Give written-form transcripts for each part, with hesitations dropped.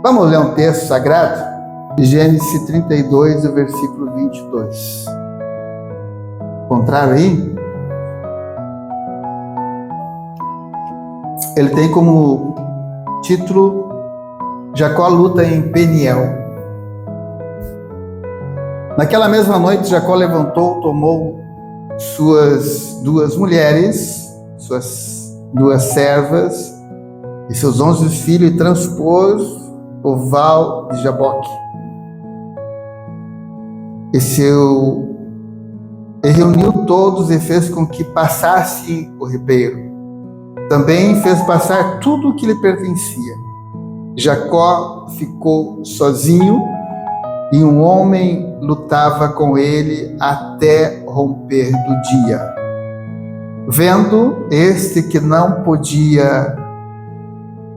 Vamos ler um texto sagrado? Gênesis 32, o versículo 22. Encontraram aí? Ele tem como título Jacó luta em Peniel. Naquela mesma noite, Jacó levantou, tomou suas 2 mulheres, suas 2 servas e seus 11 filhos e transpôs o val de Jaboque. E reuniu todos e fez com que passasse o ribeiro. Também fez passar tudo o que lhe pertencia. Jacó ficou sozinho e um homem lutava com ele até romper do dia. Vendo este que não podia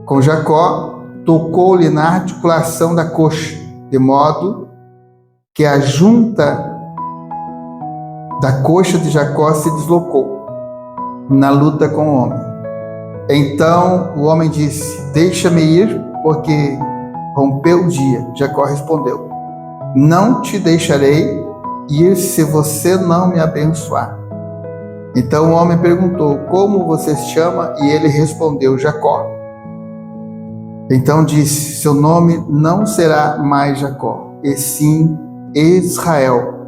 com Jacó, tocou-lhe na articulação da coxa, de modo que a junta da coxa de Jacó se deslocou na luta com o homem. Então o homem disse: deixa-me ir, porque rompeu o dia. Jacó respondeu: não te deixarei ir se você não me abençoar. Então o homem perguntou: como você se chama? E ele respondeu: Jacó. Então disse: seu nome não será mais Jacó, e sim Israel,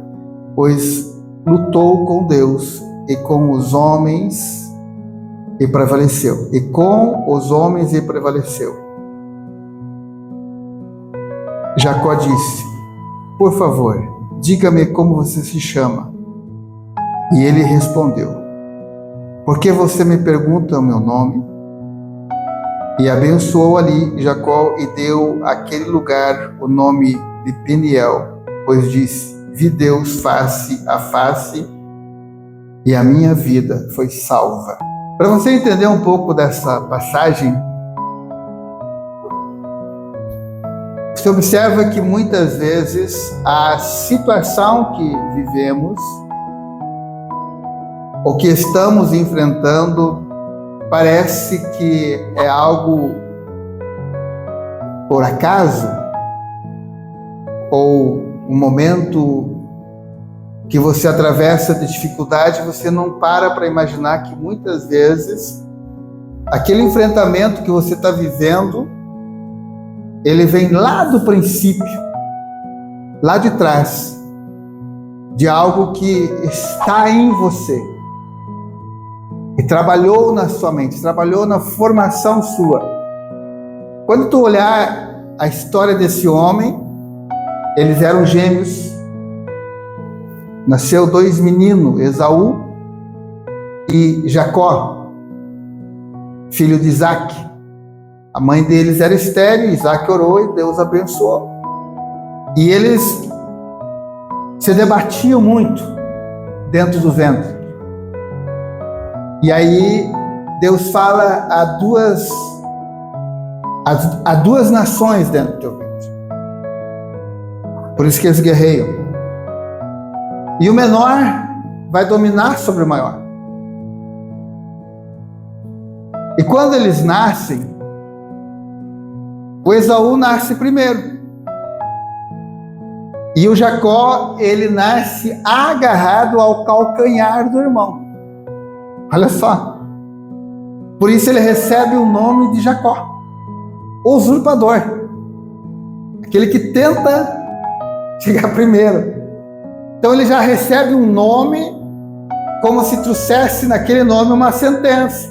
pois lutou com Deus e com os homens e prevaleceu. E com os homens e prevaleceu. Jacó disse: por favor, diga-me como você se chama. E ele respondeu: por que você me pergunta o meu nome? E abençoou ali Jacó e deu àquele lugar o nome de Peniel, pois disse: vi Deus face a face e a minha vida foi salva. Para você entender um pouco dessa passagem, você observa que muitas vezes a situação que vivemos, o que estamos enfrentando, parece que é algo por acaso, ou um momento que você atravessa de dificuldade, você não para imaginar que muitas vezes aquele enfrentamento que você está vivendo, ele vem lá do princípio, lá de trás, de algo que está em você e trabalhou na sua mente, trabalhou na formação sua. Quando tu olhar a história desse homem, eles eram gêmeos. Nasceu 2 meninos, Esaú e Jacó, filho de Isaac. A mãe deles era estéril, Isaac orou e Deus abençoou. E eles se debatiam muito dentro do ventre. E aí Deus fala a duas nações dentro do teu ventre. Por isso que eles guerreiam. E o menor vai dominar sobre o maior. E quando eles nascem, o Esaú nasce primeiro. E o Jacó, ele nasce agarrado ao calcanhar do irmão. Olha só. Por isso ele recebe o nome de Jacó, o usurpador. Aquele que tenta chegar primeiro. Então ele já recebe um nome, como se trouxesse naquele nome uma sentença.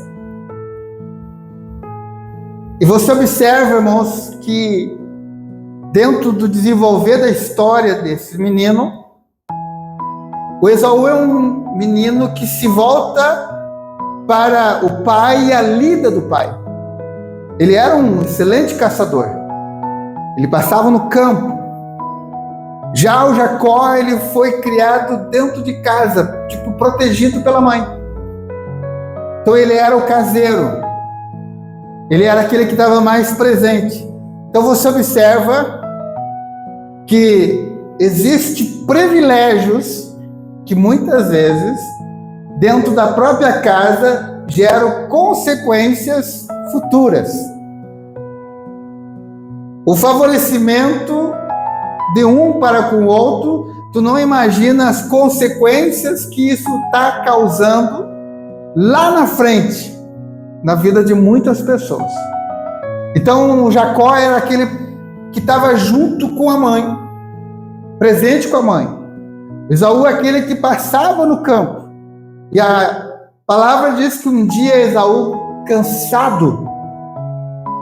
E você observa, irmãos, que dentro do desenvolver da história desse menino, o Esaú é um menino que se volta para o pai e a lida do pai. Ele era um excelente caçador. Ele passava no campo. Já o Jacó, ele foi criado dentro de casa, tipo protegido pela mãe. Então ele era o caseiro. Ele era aquele que estava mais presente. Então você observa que existem privilégios que muitas vezes, dentro da própria casa, geram consequências futuras. O favorecimento de um para com o outro, tu não imagina as consequências que isso está causando lá na frente, na vida de muitas pessoas. Então, Jacó era aquele que estava junto com a mãe, presente com a mãe. Esaú é aquele que passava no campo. E a palavra diz que um dia Esaú, cansado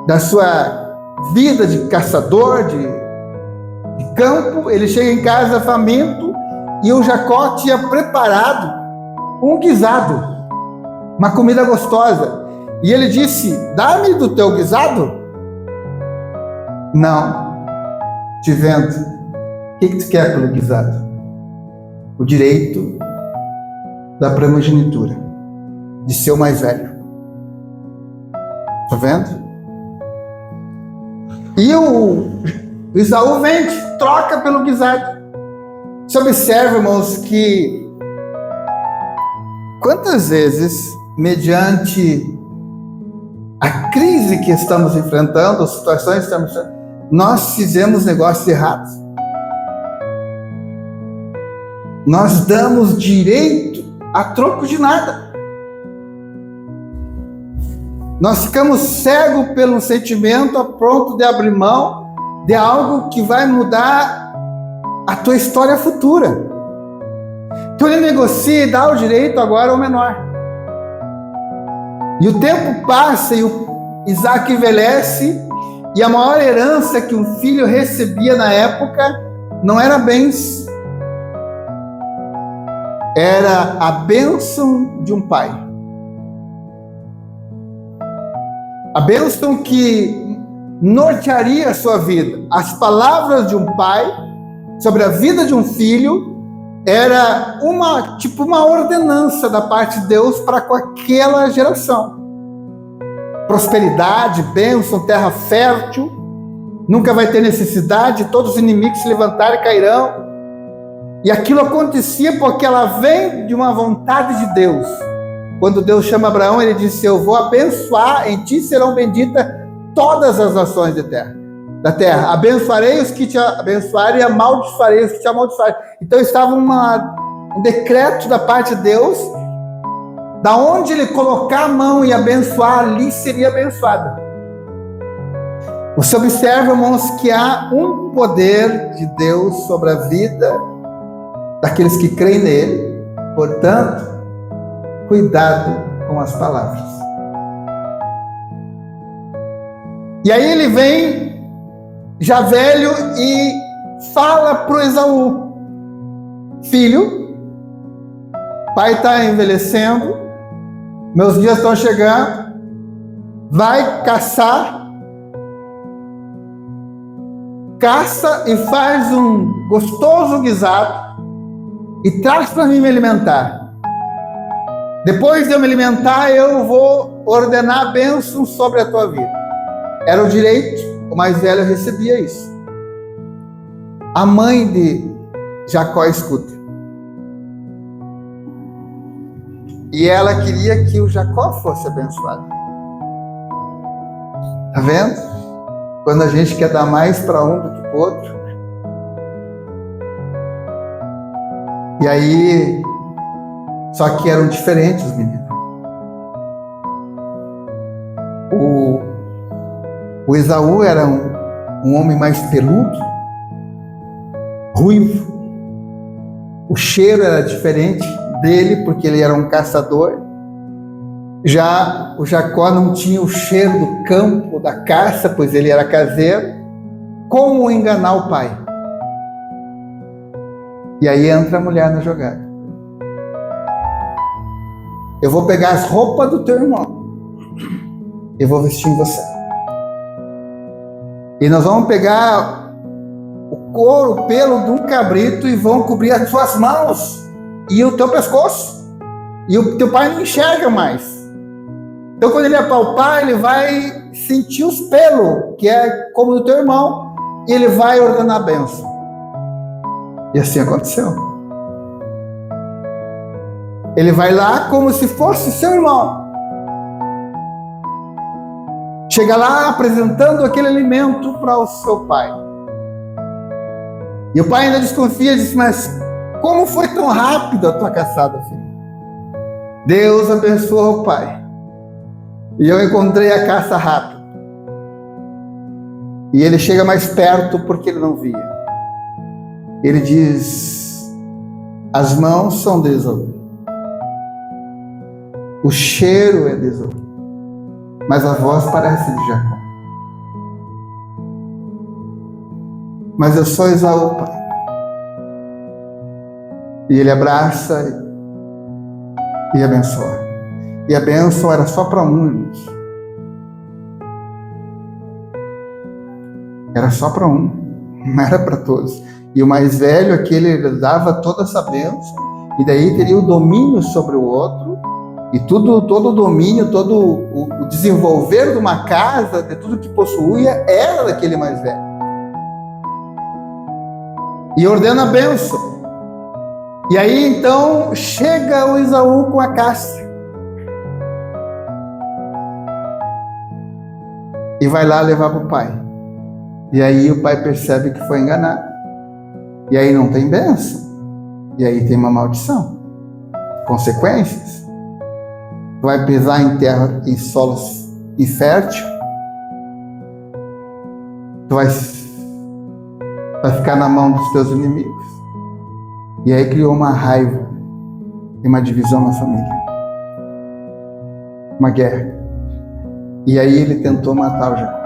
da sua vida de caçador, de campo, ele chega em casa faminto e o Jacó tinha preparado um guisado, uma comida gostosa. E ele disse: dá-me do teu guisado? Não. Te vendo. O que tu quer pelo guisado? O direito da primogenitura, de ser o mais velho. Tá vendo? E o Esaú vende, troca pelo guisado. Você observa, irmãos, que quantas vezes, mediante a crise que estamos enfrentando, as situações que estamos enfrentando, nós fizemos negócios errados. Nós damos direito a troco de nada. Nós ficamos cegos pelo sentimento a ponto de abrir mão de algo que vai mudar a tua história futura. Então ele negocia e dá o direito agora ao menor. E o tempo passa e o Isaac envelhece, e a maior herança que um filho recebia na época não era bens, era a bênção de um pai. A bênção que nortearia a sua vida. As palavras de um pai sobre a vida de um filho era uma ordenança da parte de Deus para com aquela geração. Prosperidade, bênção, terra fértil, nunca vai ter necessidade, todos os inimigos se levantarem cairão. E aquilo acontecia porque ela vem de uma vontade de Deus. Quando Deus chama Abraão, ele disse: eu vou abençoar, em ti serão benditas todas as nações da terra. Abençoarei os que te abençoarem e amaldiçoarei os que te amaldiçoarem. Então estava um decreto da parte de Deus, da onde ele colocar a mão e abençoar, ali seria abençoada. Você observa, irmãos, que há um poder de Deus sobre a vida daqueles que creem nele. Portanto, cuidado com as palavras. E aí ele vem, já velho, e fala para o Esaú: filho, pai está envelhecendo, meus dias estão chegando, vai caçar, caça e faz um gostoso guisado e traz para mim me alimentar. Depois de eu me alimentar, eu vou ordenar bênçãos sobre a tua vida. Era o direito, o mais velho recebia isso. A mãe de Jacó escuta. E ela queria que o Jacó fosse abençoado. Tá vendo? Quando a gente quer dar mais para um do que para o outro. E aí, só que eram diferentes os meninos. O Esaú era um homem mais peludo, ruivo. O cheiro era diferente dele, porque ele era um caçador. Já o Jacó não tinha o cheiro do campo, da caça, pois ele era caseiro. Como enganar o pai? E aí entra a mulher na jogada. Eu vou pegar as roupas do teu irmão. Eu vou vestir em você. E nós vamos pegar o couro, o pelo de um cabrito e vão cobrir as suas mãos e o teu pescoço. E o teu pai não enxerga mais. Então, quando ele apalpar, ele vai sentir os pelos, que é como do teu irmão, e ele vai ordenar a bênção. E assim aconteceu. Ele vai lá como se fosse seu irmão. Chega lá apresentando aquele alimento para o seu pai. E o pai ainda desconfia e diz: mas como foi tão rápido a tua caçada, filho? Deus abençoa o pai. E eu encontrei a caça rápido. E ele chega mais perto porque ele não via. Ele diz: as mãos são de Esaú. O cheiro é de Esaú. Mas a voz parece de Jacó. Mas eu sou Esaú, pai. E ele abraça e abençoa. E a bênção era só para um, irmãos. Era só para um, não era para todos. E o mais velho, aquele dava toda essa bênção, e daí teria o domínio sobre o outro, e todo o domínio, todo o desenvolver de uma casa, de tudo que possuía, era daquele mais velho. E ordena a bênção. E aí então chega o Esaú com a caça. E vai lá levar para o pai. E aí o pai percebe que foi enganado. E aí não tem bênção. E aí tem uma maldição. Consequências. Tu vai pisar em terra, em solos infértil. Tu vai ficar na mão dos teus inimigos. E aí criou uma raiva e uma divisão na família. Uma guerra. E aí ele tentou matar o Jacó.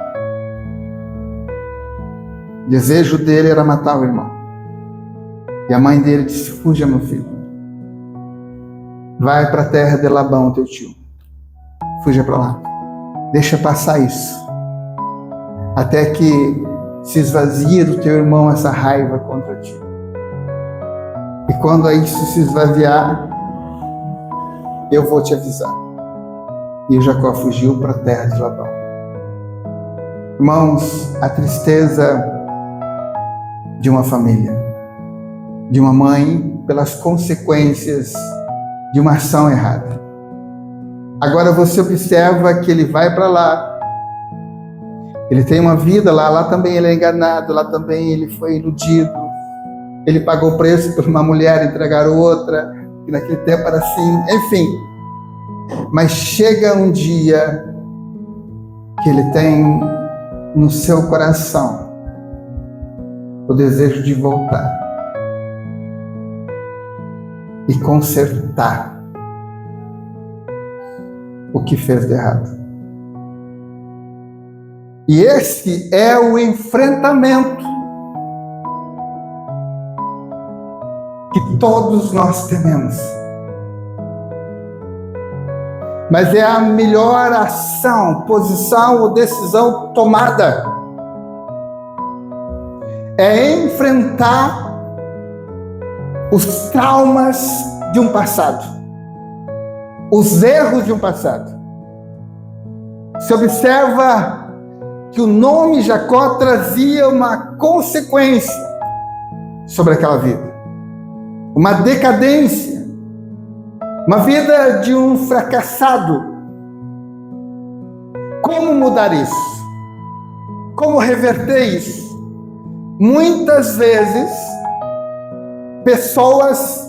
O desejo dele era matar o irmão. E a mãe dele disse: fuja, meu filho. Vai para a terra de Labão, teu tio. Fuja para lá. Deixa passar isso. Até que se esvazie do teu irmão essa raiva contra ti. E quando isso se esvaziar, eu vou te avisar. E Jacó fugiu para a terra de Labão. Irmãos, a tristeza de uma família, de uma mãe, pelas consequências de uma ação errada. Agora você observa que ele vai para lá, ele tem uma vida lá, lá também ele é enganado, lá também ele foi iludido, ele pagou o preço por uma mulher entregar outra, que naquele tempo era assim, enfim. Mas chega um dia que ele tem no seu coração o desejo de voltar e consertar o que fez de errado. E esse é o enfrentamento que todos nós tememos. Mas é a melhor ação, posição ou decisão tomada. É enfrentar os traumas de um passado, os erros de um passado. Se observa que o nome Jacó trazia uma consequência sobre aquela vida, uma decadência, uma vida de um fracassado. Como mudar isso? Como reverter isso? Muitas vezes, pessoas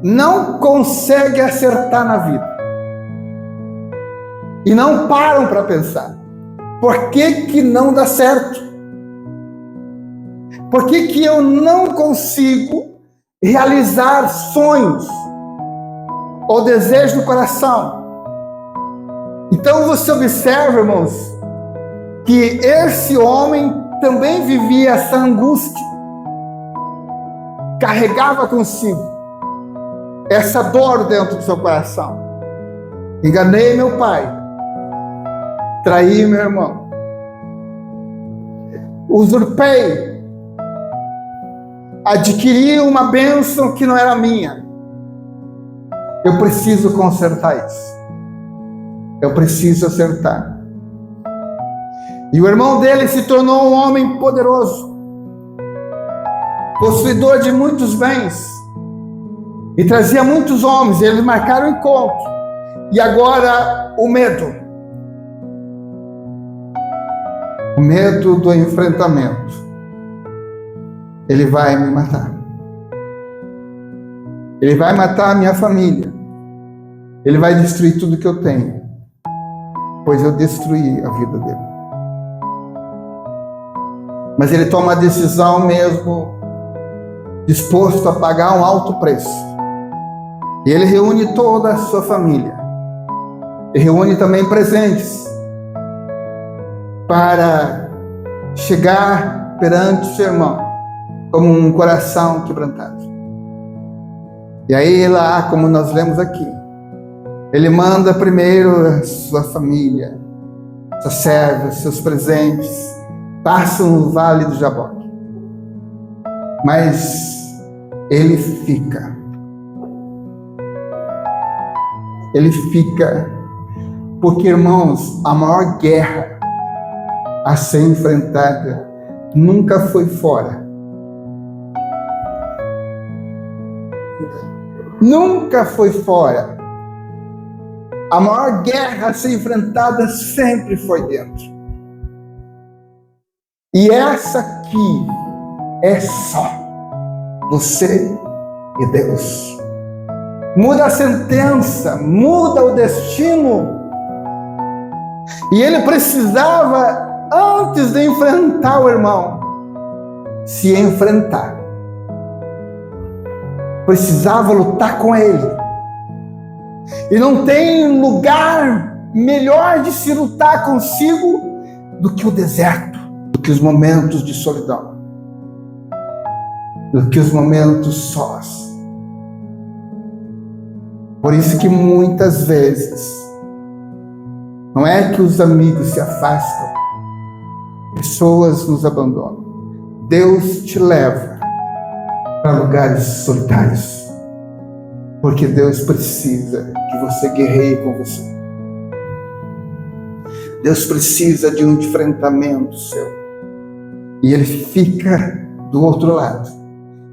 não conseguem acertar na vida. E não param para pensar. Por que não dá certo? Por que eu não consigo realizar sonhos ou desejo do coração? Então você observa, irmãos, que esse homem também vivia essa angústia, carregava consigo essa dor dentro do seu coração. Enganei meu pai, traí meu irmão, usurpei, adquiri uma bênção que não era minha. Eu preciso consertar isso. Eu preciso acertar. E o irmão dele se tornou um homem poderoso, possuidor de muitos bens, e trazia muitos homens. Eles marcaram o encontro. E agora o medo. o medo do enfrentamento, ele vai me matar. Ele vai matar a minha família. Ele vai destruir tudo que eu tenho, pois eu destruí a vida dele. Mas ele toma a decisão mesmo disposto a pagar um alto preço. E ele reúne toda a sua família. E reúne também presentes para chegar perante o seu irmão como um coração quebrantado. E aí lá, como nós lemos aqui, ele manda primeiro a sua família, suas servas, seus presentes, passam no vale do Jaboque. Mas ele fica. Ele fica, porque, irmãos, a maior guerra a ser enfrentada nunca foi fora. Nunca foi fora. A maior guerra a ser enfrentada sempre foi dentro. E essa aqui é só você e Deus. Muda a sentença, muda o destino. E ele precisava, antes de enfrentar o irmão, se enfrentar. Precisava lutar com ele. E não tem lugar melhor de se lutar consigo do que o deserto, do que os momentos de solidão, do que os momentos sós. Por isso que muitas vezes, não é que os amigos se afastam, pessoas nos abandonam. Deus te leva para lugares solitários, porque Deus precisa que você guerreie com você. Deus precisa de um enfrentamento seu. E ele fica do outro lado.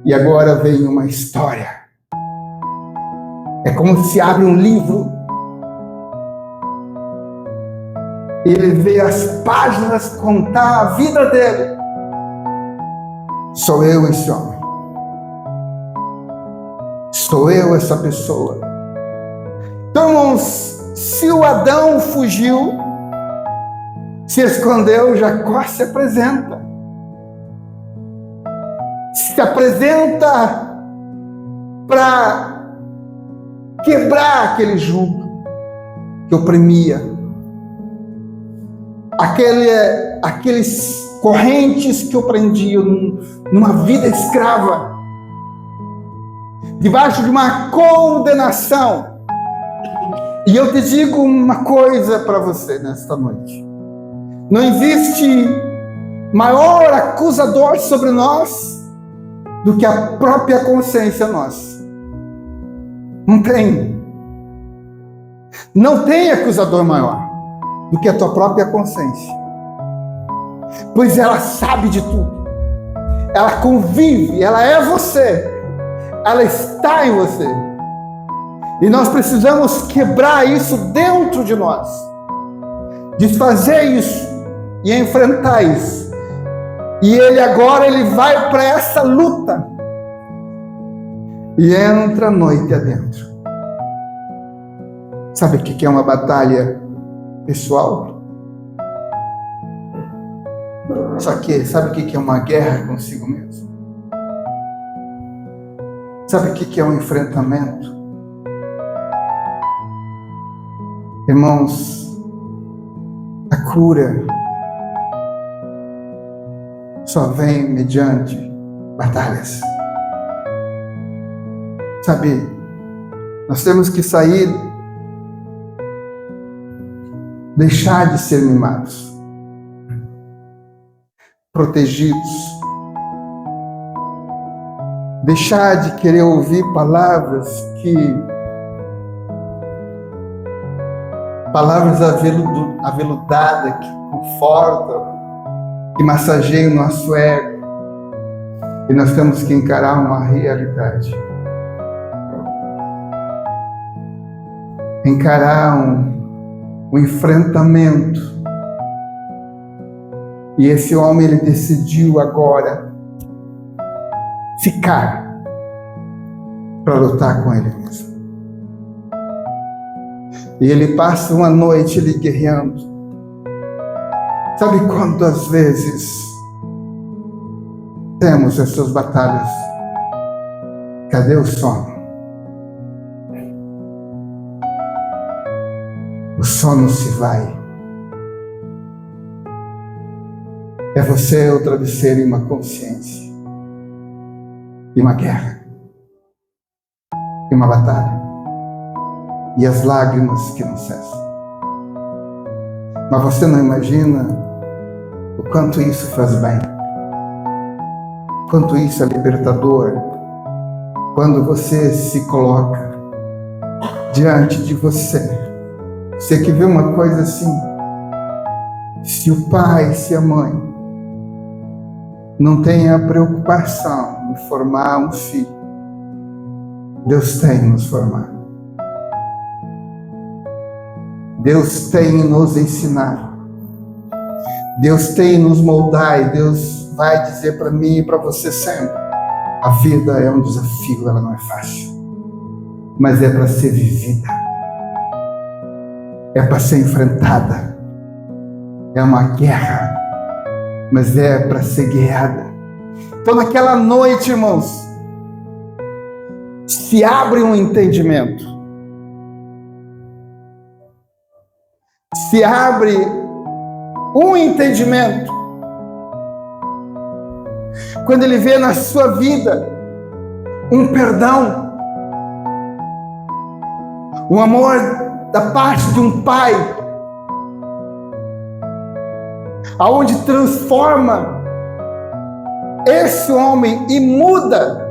E agora vem uma história. É como se abre um livro. E ele vê as páginas contar a vida dele. Sou eu esse homem. Sou eu essa pessoa. Então, irmãos, se o Adão fugiu, se escondeu, Jacó se apresenta. Se apresenta para quebrar aquele jugo que oprimia, aqueles correntes que o prendiam numa vida escrava, debaixo de uma condenação. E eu te digo uma coisa para você nesta noite: não existe maior acusador sobre nós do que a própria consciência nossa. Não tem. Não tem acusador maior do que a tua própria consciência. Pois ela sabe de tudo. Ela convive, ela é você. Ela está em você. E nós precisamos quebrar isso dentro de nós. Desfazer isso e enfrentar isso. E ele vai para essa luta. E entra a noite adentro. Sabe o que é uma batalha pessoal? Só que sabe o que é uma guerra consigo mesmo? Sabe o que é um enfrentamento? Irmãos, a cura só vem mediante batalhas. Sabe, nós temos que sair, deixar de ser mimados, protegidos, deixar de querer ouvir palavras aveludadas que confortam, que massageiam o nosso ego. E nós temos que encarar uma realidade. Encarar um enfrentamento E esse homem, ele decidiu agora ficar para lutar com ele mesmo. E ele passa uma noite ali guerreando. Sabe quantas vezes temos essas batalhas? Cadê o sono? O sono se vai. É você o travesseiro e uma consciência. E uma guerra. E uma batalha. E as lágrimas que não cessam. Mas você não imagina o quanto isso faz bem. Quanto isso é libertador. Quando você se coloca diante de você. Você que vê uma coisa assim. Se o pai, se a mãe não tem a preocupação em formar um filho, Deus tem nos formado. Deus tem em nos ensinar. Deus tem em nos moldar. E Deus vai dizer para mim e para você sempre: a vida é um desafio, ela não é fácil. Mas é para ser vivida. É para ser enfrentada. É uma guerra. Mas é para ser guerreada. Então naquela noite, irmãos, se abre um entendimento. Se abre um entendimento. Quando ele vê na sua vida um perdão, um amor da parte de um pai, aonde transforma esse homem e muda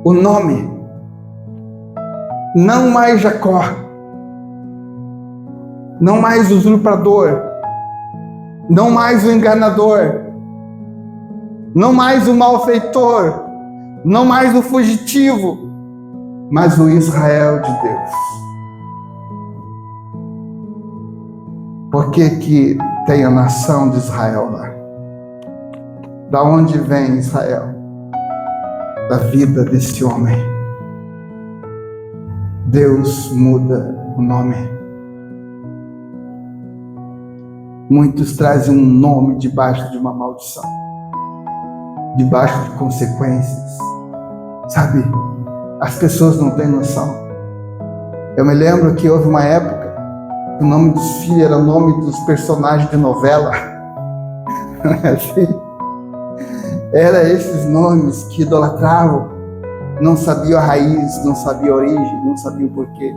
o nome. Não mais Jacó, não mais o usurpador, não mais o enganador, não mais o malfeitor, não mais o fugitivo, mas o Israel de Deus. Por que tem a nação de Israel lá? Da onde vem Israel? Da vida desse homem. Deus muda o nome. Muitos trazem um nome debaixo de uma maldição, debaixo de consequências. Sabe? As pessoas não têm noção. Eu me lembro que houve uma época que o nome dos filhos era o nome dos personagens de novela. Assim, era esses nomes que idolatravam, não sabiam a raiz, não sabiam a origem, não sabiam o porquê.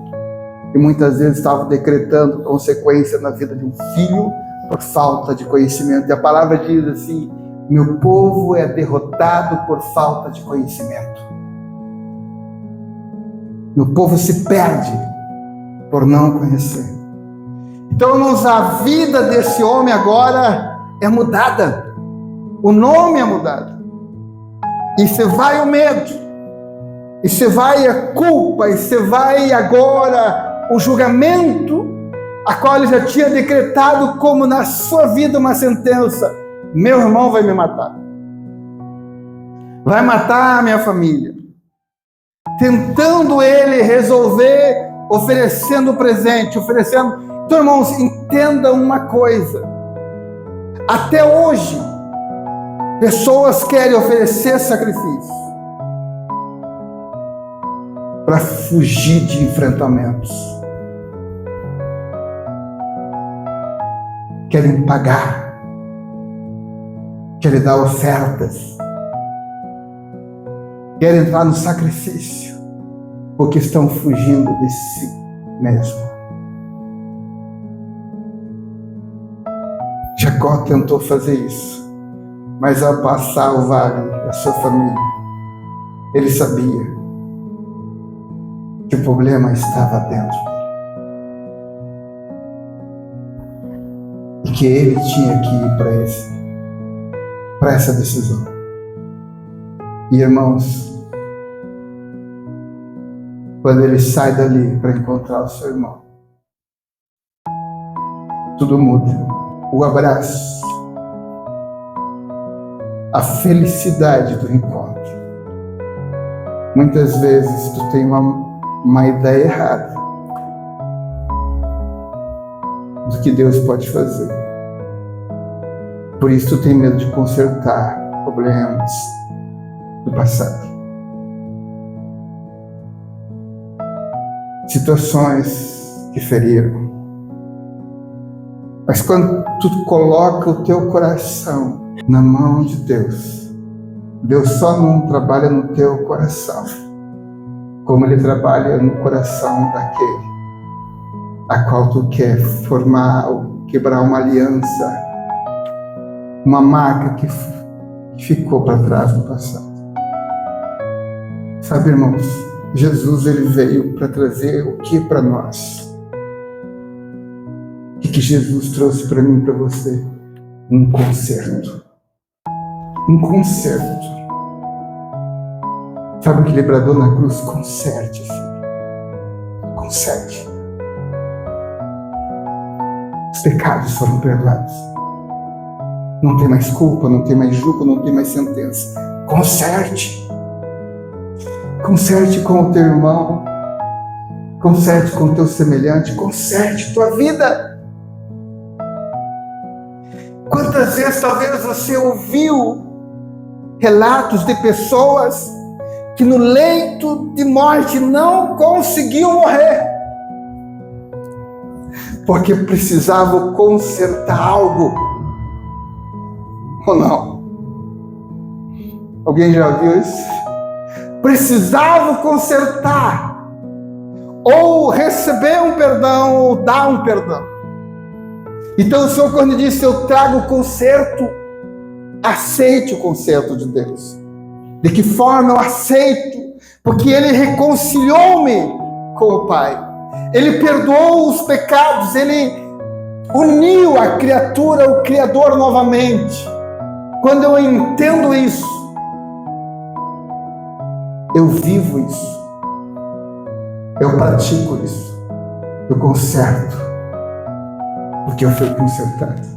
E muitas vezes estavam decretando consequência na vida de um filho por falta de conhecimento. E a palavra diz assim: meu povo é derrotado por falta de conhecimento. Meu povo se perde por não conhecer. Então, irmãos, a vida desse homem agora é mudada. O nome é mudado. E você vai o medo. E você vai a culpa. E você vai agora o julgamento, a qual ele já tinha decretado como na sua vida uma sentença: meu irmão vai me matar. Vai matar a minha família. Tentando ele resolver, oferecendo presente, oferecendo. Então, irmãos, entenda uma coisa. Até hoje, pessoas querem oferecer sacrifício para fugir de enfrentamentos. Querem pagar. Querem dar ofertas. Querem entrar no sacrifício, porque estão fugindo de si mesmo. Jacó tentou fazer isso, mas ao passar o vale da sua família, ele sabia que o problema estava dentro e que ele tinha que ir para essa decisão. E irmãos, quando ele sai dali para encontrar o seu irmão, tudo muda. O abraço, a felicidade do encontro. Muitas vezes tu tem uma ideia errada do que Deus pode fazer. Por isso tu tem medo de consertar problemas do passado. Situações que feriram. Mas quando tu coloca o teu coração na mão de Deus, Deus só não trabalha no teu coração, como Ele trabalha no coração daquele a qual tu quer formar ou quebrar uma aliança, uma marca que ficou para trás no passado. Sabe, irmãos, Jesus ele veio para trazer o que para nós? O que Jesus trouxe para mim e para você? Um conserto. Um conserto. Sabe o que ele bradou na cruz? Conserte, filho. Conserte. Os pecados foram perdoados. Não tem mais culpa, não tem mais julgo, não tem mais sentença. Conserte. Conserte com o teu irmão. Conserte com o teu semelhante. Conserte tua vida. Quantas vezes talvez você ouviu relatos de pessoas que no leito de morte não conseguiam morrer porque precisavam consertar algo, ou não? Alguém já viu isso? Precisavam consertar, ou receber um perdão, ou dar um perdão. Então o Senhor, quando disse, eu trago o conserto, aceite o conserto de Deus. De que forma eu aceito? Porque Ele reconciliou-me com o Pai. Ele perdoou os pecados, Ele uniu a criatura, o Criador novamente. Quando eu entendo isso, eu vivo isso, eu pratico isso, eu conserto, porque eu fui consertado.